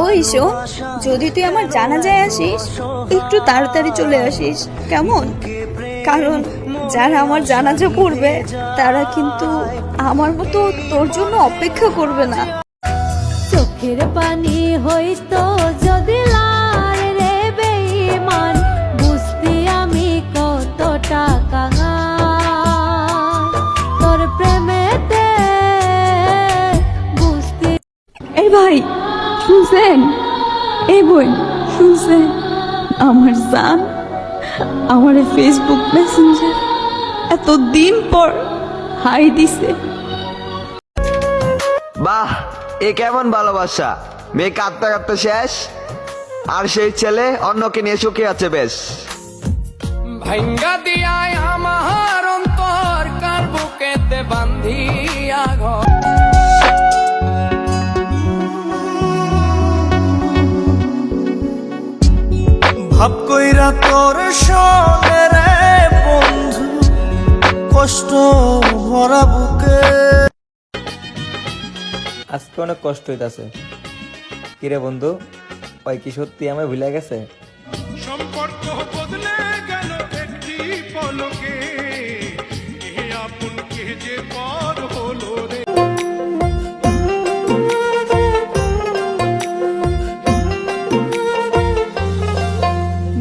ওই শোন, যদি তুই আমার জানাজায় আসিস একটু তাড়াতাড়ি চলে আসিস কেমন? কারণ যারা আমার জানাজা পড়বে তারা কিন্তু আমার মতো তোর জন্য অপেক্ষা করবে না। চোখের পানি হইতো যদি লাল রে বেঈমান, বুঝতি আমি কত টাকা তোর প্রেমেতে বুঝতি। এই ভাই শুনছেন? এই বোন শুনছেন? আমার জান আমার ফেসবুক মেসেঞ্জার এতদিন পর হাই দিছে। বাহ, এ কেমন ভালোবাসা! মেয়ে কাঁদতে কাঁদতে শেষ, আর সেই ছেলে অন্যকে নিয়ে সুখে আছে বেশ। ভাঙ্গা দিয়ায় আমার অন্তর কার বুকেতে বান্ধিয়া ঘর। ভাব কইরা তোর সনে রে বন্ধু, কষ্ট ভরা বুকে। আজকে অনেক কষ্ট হইতাছে। কিরে বন্ধু, ওই কি সত্যি আমায় ভুলে গেছে? সম্পর্ক বদলে গেল একটি পলকে, কে আপন কে যে পর হলো রে।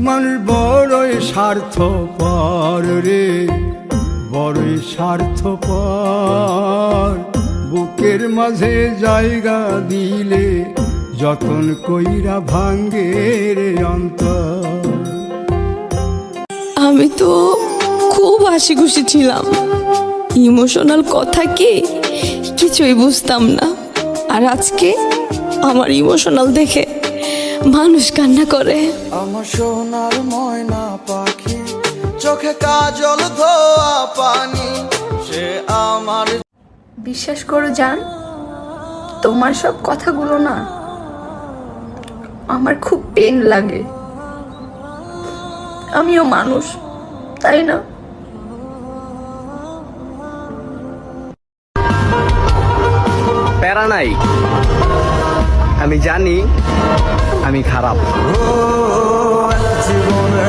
মানুষ বড়ই স্বার্থপর রে, বড়ই স্বার্থপর। বুকের মাঝে জায়গা দিলে যতন কইরা ভাঙ্গে রে অন্তর। আমি তো খুব হাসি খুশি ছিলাম, ইমোশনাল কথা কি কিছুই বুঝতাম না। আর আজকে আমার ইমোশনাল দেখে মানুষ কান্না করে। আমার সোনার ময়না পাখি, চোখে কাজল ধোয়া পানি, সে আমার। বিশ্বাস করো জান, তোমার সব কথাগুলো না আমার খুব পেন লাগে। আমিও মানুষ, তাই না? প্যারা নাই, আমি জানি আমি খারাপ। জীবনে